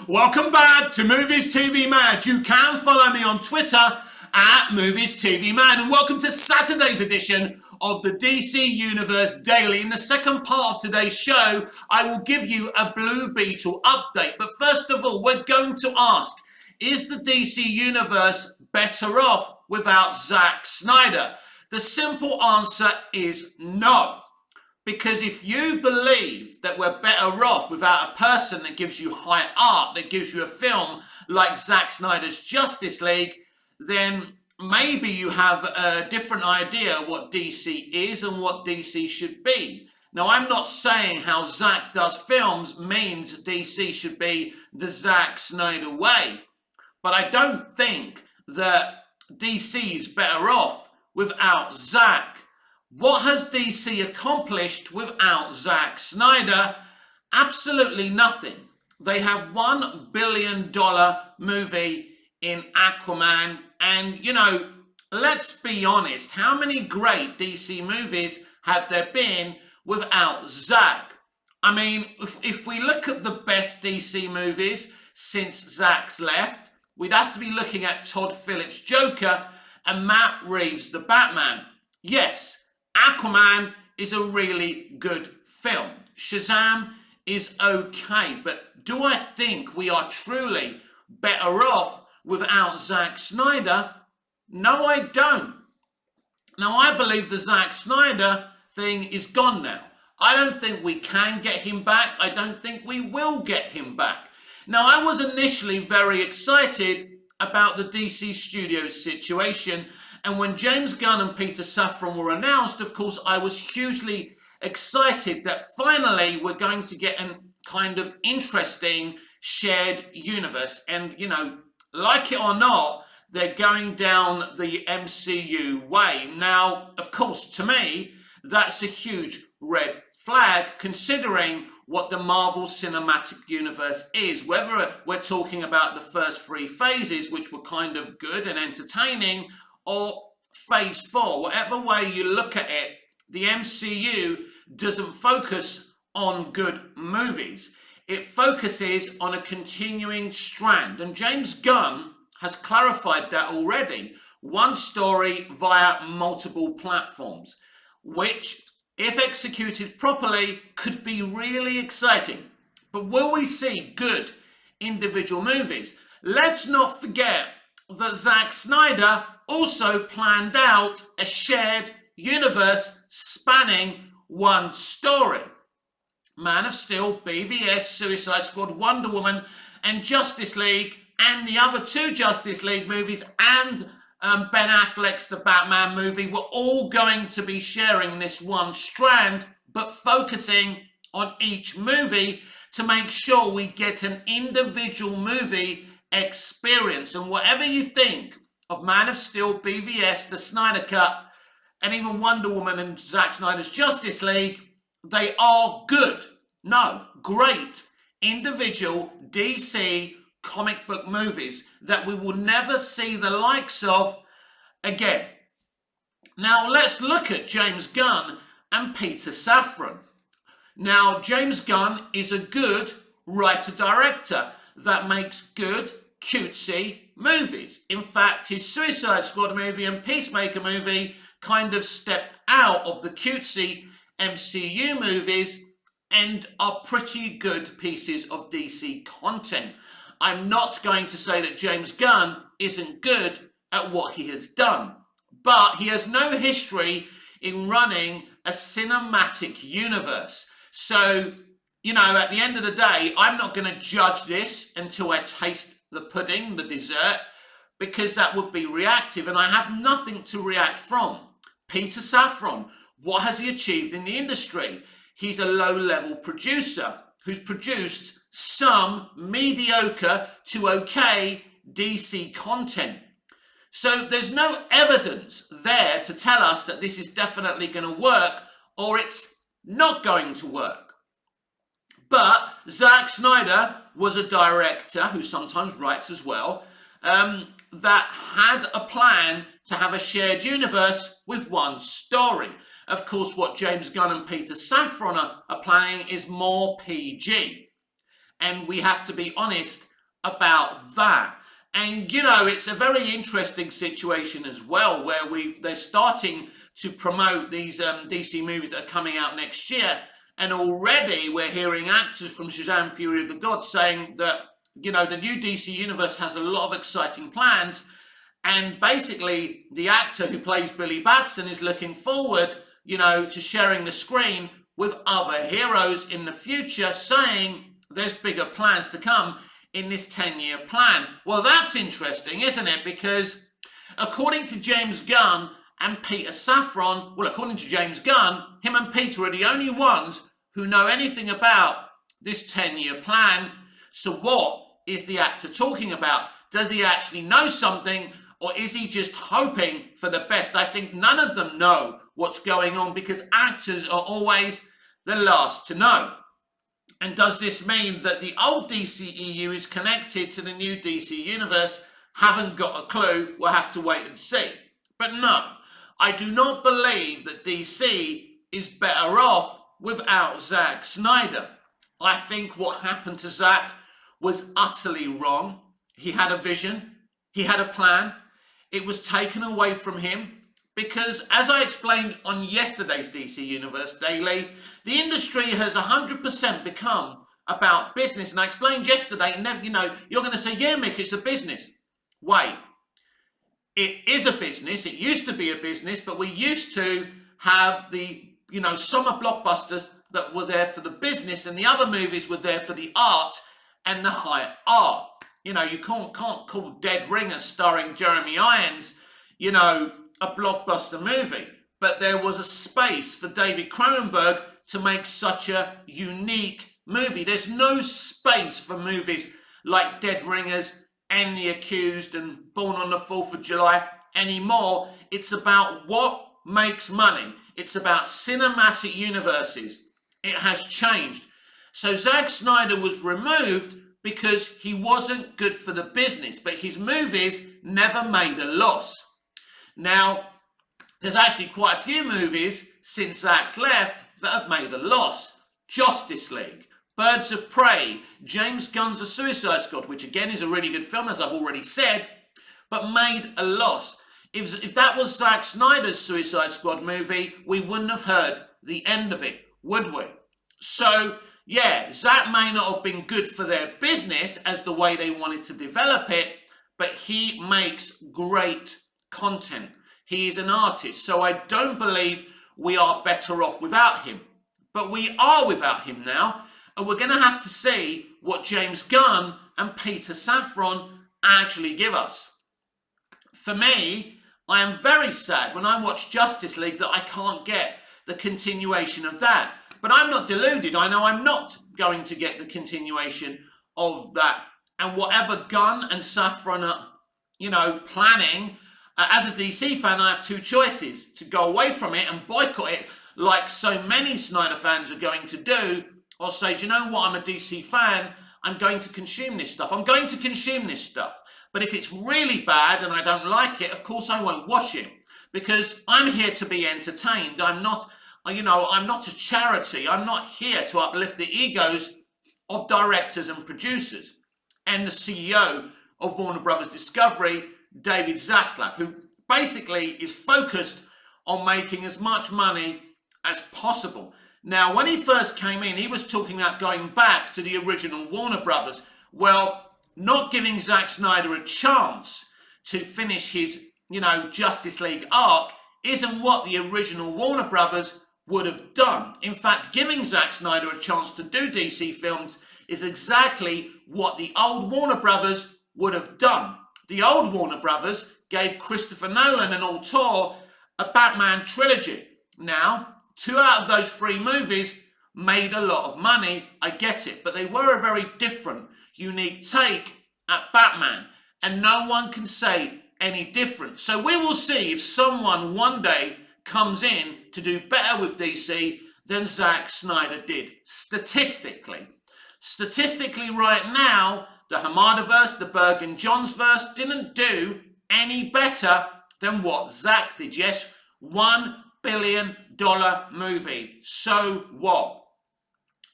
Welcome back to Movies TV Mad. You can follow me on Twitter at Movies TV Mad, and welcome to Saturday's edition of the DC Universe Daily. In the second part of today's show, I will give you a Blue Beetle update. But first of all, we're going to ask, is the DC Universe better off without Zack Snyder? The simple answer is no. Because if you believe that we're better off without a person that gives you high art, that gives you a film like Zack Snyder's Justice League, then maybe you have a different idea what DC is and what DC should be. Now, I'm not saying how Zack does films means DC should be the Zack Snyder way, but I don't think that DC is better off without Zack. What has DC accomplished without Zack Snyder? Absolutely nothing. They have $1 billion movie in Aquaman, and let's be honest, how many great DC movies have there been without Zack? I mean, if we look at the best DC movies since Zack's left, we'd have to be looking at Todd Phillips' Joker and Matt Reeves' The Batman. Yes, Aquaman is a really good film. Shazam is okay, but do I think we are truly better off without Zack Snyder? No, I don't. Now, I believe the Zack Snyder thing is gone now. I don't think we can get him back. I don't think we will get him back. Now, I was initially very excited about the DC Studios situation, and when James Gunn and Peter Safran were announced, of course, I was hugely excited that finally we're going to get a kind of interesting shared universe. And, like it or not, they're going down the MCU way. Now, of course, to me, that's a huge red flag, considering what the Marvel Cinematic Universe is. Whether we're talking about the first three phases, which were kind of good and entertaining, or phase 4, whatever way you look at it, the MCU doesn't focus on good movies. It focuses on a continuing strand, and James Gunn has clarified that already. One story via multiple platforms, which, if executed properly, could be really exciting. But will we see good individual movies? Let's not forget that Zack Snyder also planned out a shared universe spanning one story. Man of Steel, BVS, Suicide Squad, Wonder Woman, and Justice League, and the other two Justice League movies, and Ben Affleck's The Batman movie, were all going to be sharing this one strand, but focusing on each movie to make sure we get an individual movie experience. And whatever you think of Man of Steel, BVS, the Snyder Cut, and even Wonder Woman and Zack Snyder's Justice League, they are good. No, great individual DC comic book movies that we will never see the likes of again. Now, let's look at James Gunn and Peter Safran. Now, James Gunn is a good writer-director that makes good, cutesy movies. In fact, his Suicide Squad movie and Peacemaker movie kind of stepped out of the cutesy MCU movies and are pretty good pieces of DC content. I'm not going to say that James Gunn isn't good at what he has done, but he has no history in running a cinematic universe. So, at the end of the day, I'm not going to judge this until I taste the pudding, the dessert, because that would be reactive, and I have nothing to react from. Peter Safran, what has he achieved in the industry? He's a low-level producer who's produced some mediocre to okay DC content. So there's no evidence there to tell us that this is definitely going to work or it's not going to work. But Zack Snyder was a director who sometimes writes as well, that had a plan to have a shared universe with one story. Of course, what James Gunn and Peter Safran are planning is more PG. And we have to be honest, about that. And, you know, it's a very interesting situation as well, where they're starting to promote these DC movies that are coming out next year. And already we're hearing actors from Shazam! Fury of the Gods saying that, you know, the new DC universe has a lot of exciting plans. And basically, the actor who plays Billy Batson is looking forward, you know, to sharing the screen with other heroes in the future, saying there's bigger plans to come in this 10-year plan. Well, that's interesting, isn't it? Because according to James Gunn and Peter Safran, well, according to James Gunn, him and Peter are the only ones who know anything about this 10-year plan. So what is the actor talking about? Does he actually know something, or is he just hoping for the best? I think none of them know what's going on, because actors are always the last to know. And does this mean that the old DCEU is connected to the new DC universe? Haven't got a clue. We'll have to wait and see. But no, I do not believe that DC is better off without Zack Snyder. I think what happened to Zack was utterly wrong. He had a vision. He had a plan. It was taken away from him because, as I explained on yesterday's DC Universe Daily, the industry has 100% become about business. And I explained yesterday, and you know, you're going to say, yeah, Mick, it's a business. Wait, it is a business. It used to be a business, but we used to have the, you know, summer blockbusters that were there for the business, and the other movies were there for the art and the high art. You know, you can't call Dead Ringers starring Jeremy Irons, you know, a blockbuster movie. But there was a space for David Cronenberg to make such a unique movie. There's no space for movies like Dead Ringers and The Accused and Born on the 4th of July anymore. It's about what makes money. It's about cinematic universes. It has changed. So Zack Snyder was removed because he wasn't good for the business, but his movies never made a loss. Now, there's actually quite a few movies since Zack's left that have made a loss. Justice League, Birds of Prey, James Gunn's The Suicide Squad, which again is a really good film, as I've already said, but made a loss. If that was Zack Snyder's Suicide Squad movie, we wouldn't have heard the end of it, would we? So, yeah, Zack may not have been good for their business as the way they wanted to develop it, but he makes great content. He is an artist, so I don't believe we are better off without him. But we are without him now, and we're going to have to see what James Gunn and Peter Safran actually give us. For me, I am very sad when I watch Justice League that I can't get the continuation of that. But I'm not deluded. I know I'm not going to get the continuation of that. And whatever Gunn and Safran are, you know, planning, as a DC fan, I have two choices: to go away from it and boycott it like so many Snyder fans are going to do, or say, do you know what, I'm a DC fan, I'm going to consume this stuff. I'm going to consume this stuff. But if it's really bad and I don't like it, of course I won't watch it, because I'm here to be entertained. I'm not, you know, I'm not a charity. I'm not here to uplift the egos of directors and producers. And the CEO of Warner Brothers Discovery, David Zaslav, who basically is focused on making as much money as possible. Now, when he first came in, he was talking about going back to the original Warner Brothers. Well, not giving Zack Snyder a chance to finish his, you know, Justice League arc isn't what the original Warner Brothers would have done. In fact, giving Zack Snyder a chance to do DC films is exactly what the old Warner Brothers would have done. The old Warner Brothers gave Christopher Nolan and auteur a Batman trilogy. Now, 2 out of those 3 movies made a lot of money, I get it, but they were a very different, unique take at Batman, and no one can say any different. So we will see if someone one day comes in to do better with DC than Zack Snyder did, statistically. Statistically right now, the Hamadaverse, the Bergen Johnsverse didn't do any better than what Zack did. Yes, $1 billion movie. So what?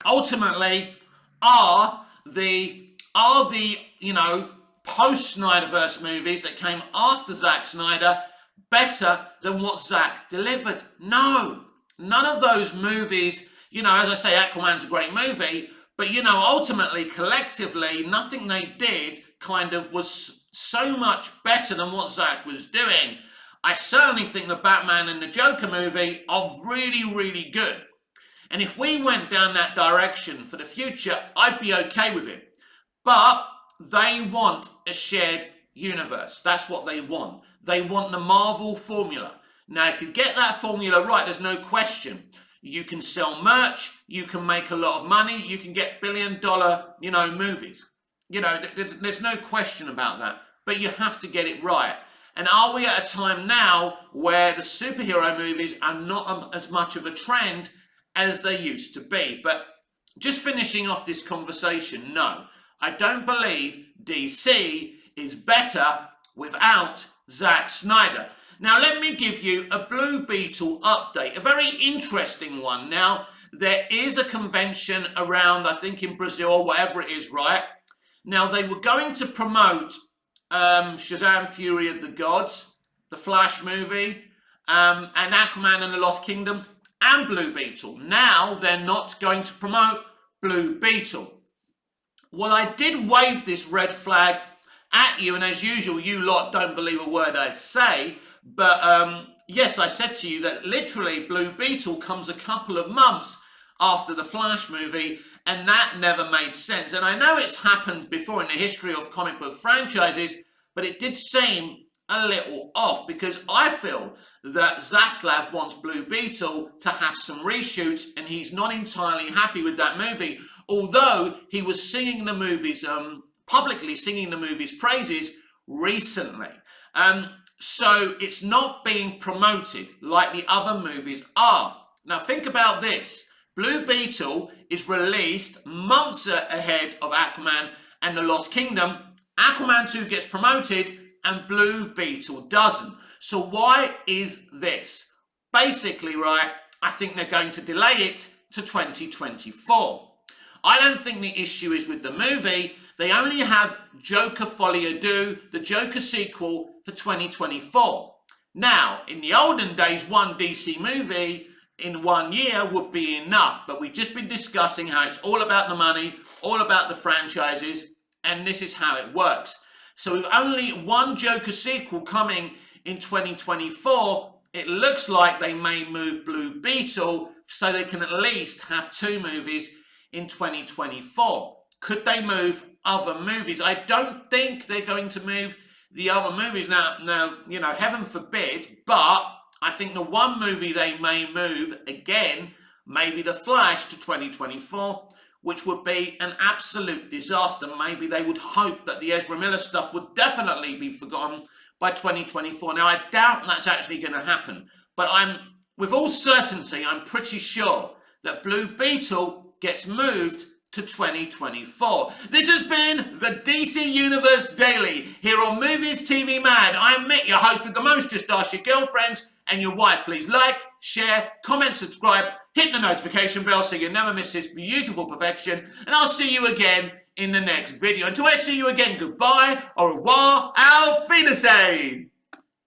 Ultimately, are the Are the, post-Snyderverse movies that came after Zack Snyder better than what Zack delivered? No. None of those movies, as I say, Aquaman's a great movie, but, ultimately, collectively, nothing they did kind of was so much better than what Zack was doing. I certainly think the Batman and the Joker movie are really, really good. And if we went down that direction for the future, I'd be okay with it. But they want a shared universe. That's what they want. They want the Marvel formula. Now, if you get that formula right, there's no question. You can sell merch, you can make a lot of money, you can get billion-dollar, movies. There's no question about that. But you have to get it right. And are we at a time now where the superhero movies are not as much of a trend as they used to be? But just finishing off this conversation, no. I don't believe DC is better without Zack Snyder. Now, let me give you a Blue Beetle update, a very interesting one. Now, there is a convention around, I think in Brazil or whatever it is, right? Now, they were going to promote Shazam! Fury of the Gods, the Flash movie, and Aquaman and the Lost Kingdom, and Blue Beetle. Now, they're not going to promote Blue Beetle. Well, I did wave this red flag at you, and as usual, you lot don't believe a word I say, but yes, I said to you that literally Blue Beetle comes a couple of months after the Flash movie, and that never made sense. And I know it's happened before in the history of comic book franchises, but it did seem a little off, because I feel that Zaslav wants Blue Beetle to have some reshoots, and he's not entirely happy with that movie, although he was singing the movies, publicly singing the movie's praises recently. So it's not being promoted like the other movies are. Now think about this. Blue Beetle is released months ahead of Aquaman and the Lost Kingdom. Aquaman 2 gets promoted and Blue Beetle doesn't. So why is this? Basically, right, I think they're going to delay it to 2024. I don't think the issue is with the movie. They only have Joker Folie à Deux, the Joker sequel, for 2024. Now, in the olden days, one DC movie in 1 year would be enough. But we've just been discussing how it's all about the money, all about the franchises, and this is how it works. So with only one Joker sequel coming in 2024, it looks like they may move Blue Beetle so they can at least have 2 movies in 2024. Could they move other movies? I don't think they're going to move the other movies. Now, heaven forbid, but I think the one movie they may move, again, maybe The Flash to 2024, which would be an absolute disaster. Maybe they would hope that the Ezra Miller stuff would definitely be forgotten by 2024. Now, I doubt that's actually going to happen, but with all certainty, I'm pretty sure that Blue Beetle gets moved to 2024. This has been the DC Universe Daily here on Movies TV Mad. I'm Mick, your host with the most. Just ask your girlfriends and your wife. Please like, share, comment, subscribe, hit the notification bell so you never miss this beautiful perfection. And I'll see you again in the next video. Until I see you again, goodbye, au revoir, auf Wiedersehen.